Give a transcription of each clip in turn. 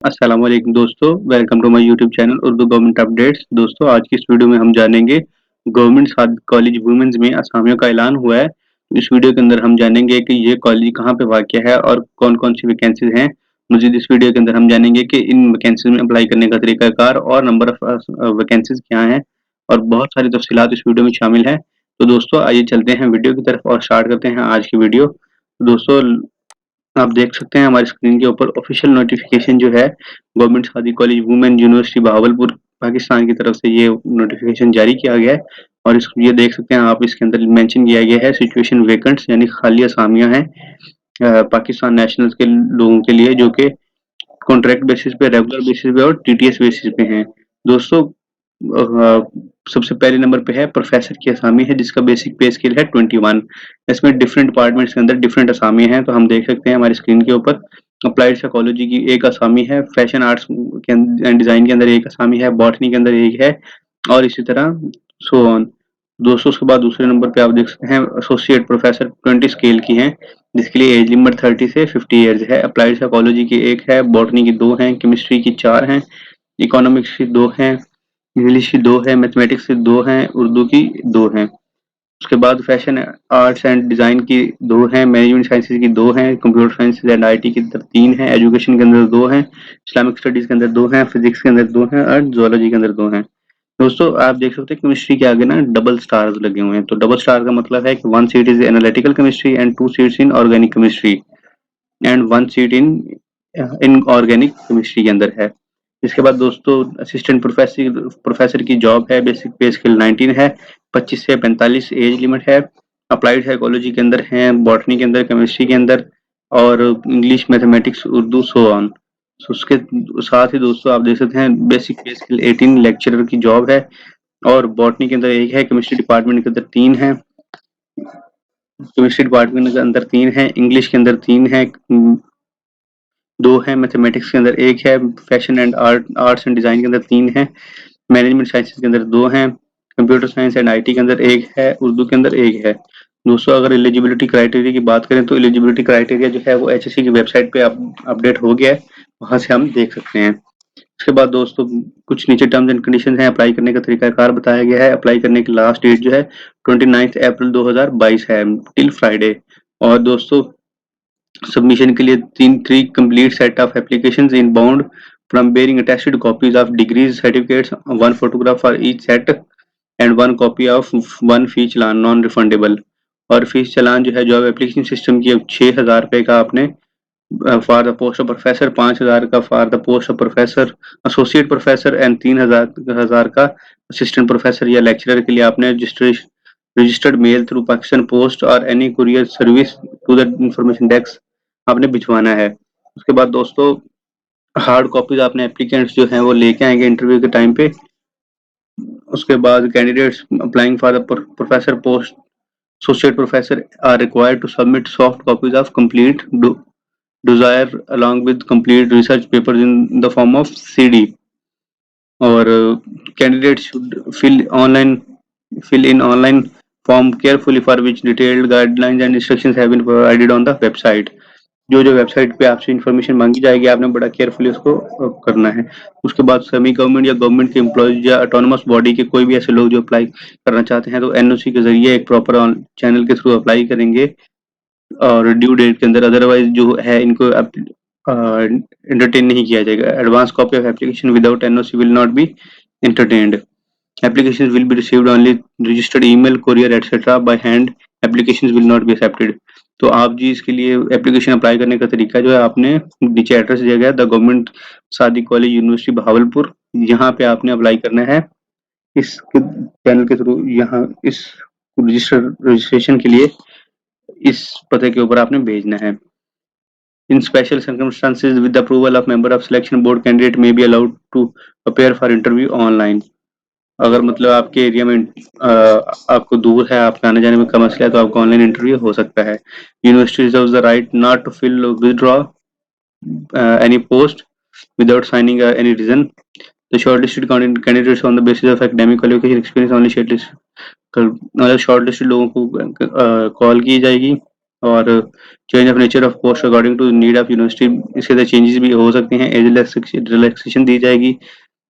अस्सलाम वालेकुम दोस्तों, welcome to my YouTube channel Urdu government updates. दोस्तों, आज की इस वीडियो में हम जानेंगे गवर्नमेंट साद कॉलेज वुमेन्स में असामियों का ऐलान हुआ है। इस वीडियो के अंदर हम जानेंगे कि ये कॉलेज कहाँ पे वाक़या है और कौन-कौन सी वैकेंसीज़ हैं। मज़ीद इस वीडियो के अंदर हम जानेंगे कि इन वैकेंसीज़ में अप्लाई करने का तरीकाकार और नंबर ऑफ वैकेंसीज़ क्या हैं और बहुत सारी तफ़सीलात इस वीडियो में शामिल हैं। तो दोस्तों, आइए चलते हैं वीडियो की तरफ और स्टार्ट करते हैं आज की वीडियो। दोस्तों, आप देख सकते हैं हमारी स्क्रीन के ऊपर ऑफिशियल नोटिफिकेशन जो है गवर्नमेंट सादी college women university Bahawalpur Pakistan की तरफ से ये नोटिफिकेशन जारी किया गया है और इस ये देख सकते हैं आप इसके अंदर मेंशन किया गया है सिचुएशन वैकेंट्स यानी खाली असामियां हैं पाकिस्तान नेशनल्स के लोगों के लिए जो कि कॉन्ट्रैक्ट बेसिस पे, रेगुलर बेसिस पे और टीटीएस बेसिस पे हैं। दोस्तों, सबसे पहले नंबर पे है प्रोफेसर की असामी है जिसका बेसिक पे स्केल है 21। इसमें डिफरेंट डिपार्टमेंट्स के अंदर डिफरेंट असामी हैं, तो हम देख सकते हैं हमारी स्क्रीन के ऊपर अप्लाइड साइकोलॉजी की एक असामी है, फैशन आर्ट्स के एंड डिजाइन के अंदर एक असामी है, बॉटनी के अंदर एक है और इसी तरह सो ऑन। दोस्तों, उसके बाद दूसरे नंबर पे आप देख सकते हैं एसोसिएट प्रोफेसर 20 स्केल की हैं जिसके लिए एज लिमिट 30 से 50 ईयर्स है। अप्लाइड साइकोलॉजी की एक है, बॉटनी की 2 हैं, केमिस्ट्री की 4 हैं, इकोनॉमिक्स की 2 हैं, इंग्लिश की 2 है, मैथमेटिक्स की 2 हैं, उर्दू की 2 हैं। उसके बाद फैशन आर्ट्स एंड डिज़ाइन की 2 हैं, मैनेजमेंट साइंसेज़ की 2 हैं, कंप्यूटर साइंस एंड आईटी के अंदर 3 हैं, एजुकेशन के अंदर 2 हैं, इस्लामिक स्टडीज़ के अंदर 2 हैं, फिजिक्स के अंदर 2 हैं और ज़ूलॉजी के अंदर 2 हैं। दोस्तों, आप देख सकते हैं केमिस्ट्री के आगे ना डबल स्टार्स लगे हुए हैं, तो डबल स्टार का मतलब है कि 1 seat is analytical chemistry and 2 seats in organic chemistry and 1 seat in organic chemistry के अंदर है। इसके बाद दोस्तों असिस्टेंट प्रोफेसर की जॉब है, बेसिक पे स्केल 19 है, 25 से 45 एज लिमिट है, अप्लाइड साइकोलॉजी के अंदर है, बॉटनी के अंदर, केमिस्ट्री के अंदर और English, mathematics, Urdu so on. So उसके साथ ही दोस्तों आप देख सकते हैं बेसिक पे स्केल 18 लेक्चरर की जॉब है और बॉटनी के अंदर 1 है, केमिस्ट्री डिपार्टमेंट के अंदर 3 है, केमिस्ट्री डिपार्टमेंट के अंदर 3 है, इंग्लिश के अंदर 3 है, 2 है, मैथमेटिक्स के अंदर 1 है, fashion and arts and design के अंदर 3 है, मैनेजमेंट साइंसेज़ के अंदर 2 हैं, कंप्यूटर साइंस एंड आईटी के अंदर 1 है, उर्दू के अंदर 1 है। दोस्तों, अगर एलिजिबिलिटी क्राइटेरिया की बात करें तो एलिजिबिलिटी क्राइटेरिया जो है वो एचएससी की वेबसाइट पे अपडेट हो गया है, वहाँ से हम देख सकते हैं। उसके बाद दोस्तों कुछ नीचे टर्म्स एंड कंडीशंस हैं, अप्लाई करने का तरीकाकार बताया गया है। अप्लाई करने की लास्ट डेट जो है 29 अप्रैल 2022 है टिल फ्राइडे। और दोस्तों सबमिशन के लिए 3 complete set of applications inbound from bearing attested copies of degrees, certificates, 1 photograph for each set and 1 copy of 1 fee challan non refundable. और फीस चालान जो है जॉब एप्लीकेशन सिस्टम की 6,000 रुपये का आपने for the post of professor, 5,000 का for the post of professor, associate professor and 3,000 का assistant professor या लेक्चरर के लिए आपने registered mail through Pakistan post और any courier service to the information desk आपने भिजवाना है। उसके बाद दोस्तों हार्ड कॉपीज आपने एप्लीकेंट्स जो हैं वो लेके आएंगे इंटरव्यू के टाइम पे। उसके बाद candidates applying for the professor post associate professor are required to submit soft copies of complete desire along with complete research papers in the form of CD और candidates should fill in online form carefully for which detailed guidelines and instructions have been provided on the website। जो जो website पे आपसे information मांगी जाएगी आपने बड़ा carefully उसको करना है। उसके बाद सेमी गवर्नमेंट या गवर्नमेंट के एम्प्लॉयज या ऑटोनोमस बॉडी के कोई भी ऐसे लोग जो अप्लाई करना चाहते हैं तो एनओसी के जरिए एक प्रॉपर चैनल के थ्रू अप्लाई करेंगे और ड्यू डेट के अंदर, अदरवाइज जो है इनको एंटरटेन नहीं किया जाएगा। Advance copy of application without NOC will not be entertained. Applications will be received only registered email, courier etc. by hand. Applications will not be accepted. तो आप जी इसके लिए एप्लीकेशन अप्लाई करने का तरीका जो है आपने नीचे एड्रेस दिया गया द गवर्नमेंट सादी कॉलेज यूनिवर्सिटी बहावलपुर, यहाँ पे आपने अप्लाई करना है इस चैनल के थ्रू। यहाँ इस रजिस्ट्रेशन के लिए इस पते के ऊपर आपने भेजना है। In special circumstances, with the approval of member of selection board, candidate may be allowed to appear for interview online. अगर मतलब आपके एरिया में आपको दूर है, आपके आने जाने में का मसला है तो आपका ऑनलाइन इंटरव्यू हो सकता है। University reserves the right not to fill withdraw any post without signing any reason. The shortlisted candidates on the basis of academic qualification experience only shortlisted लोगों को कॉल की जाएगी और change of nature of post according to need of university, इसके अंदर changes भी हो सकते हैं। एज रिलैक्सेशन दी जाएगी।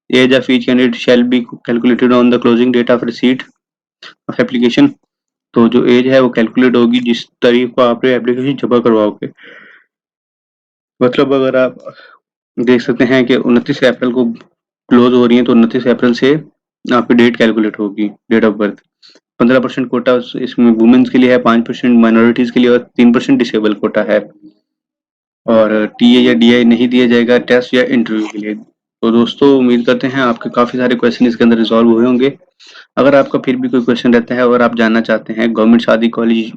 Age of each candidate shall be calculated on the closing date of receipt of application. तो जो एज है वो कैलकुलेट होगी जिस तारीख को आपने एप्लीकेशन जमा करवाओगे। मतलब अगर आप देख सकते हैं कि 29 अप्रैल को क्लोज हो रही है, तो 29 अप्रैल से आपकी डेट कैलकुलेट होगी, डेट ऑफ बर्थ। 15% कोटा इसमें वुमेन्स के लिए है, 5% माइनॉरिटीज के लिए और 3% डिसेबल कोटा है। और टीए या डीआई नहीं दिया जाएगा टेस्ट या इंटरव्यू के लिए। तो दोस्तों उम्मीद करते हैं आपके काफ़ी सारे क्वेश्चन इसके अंदर रिजॉल्व हुए होंगे। अगर आपका फिर भी कोई क्वेश्चन रहता है और आप जानना चाहते हैं गवर्नमेंट शादी कॉलेज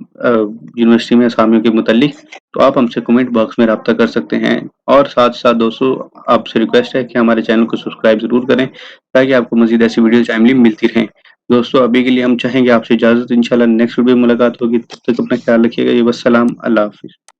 यूनिवर्सिटी में असामियों के मुतालिक, तो आप हमसे कमेंट बॉक्स में राब्ता कर सकते हैं। और साथ-साथ दोस्तों आपसे रिक्वेस्ट है कि हमारे चैनल को सब्सक्राइब ज़रूर करें, ताकि आपको मज़ीद ऐसी वीडियो टाइमली मिलती रहें। दोस्तों अभी के लिए हम चाहेंगे आपसे इजाज़त, इंशाल्लाह नेक्स्ट वीडियो में मुलाकात होगी। तब तक अपना ख्याल रखिएगा जी, वस्सलाम, अल्लाह हाफ़िज़।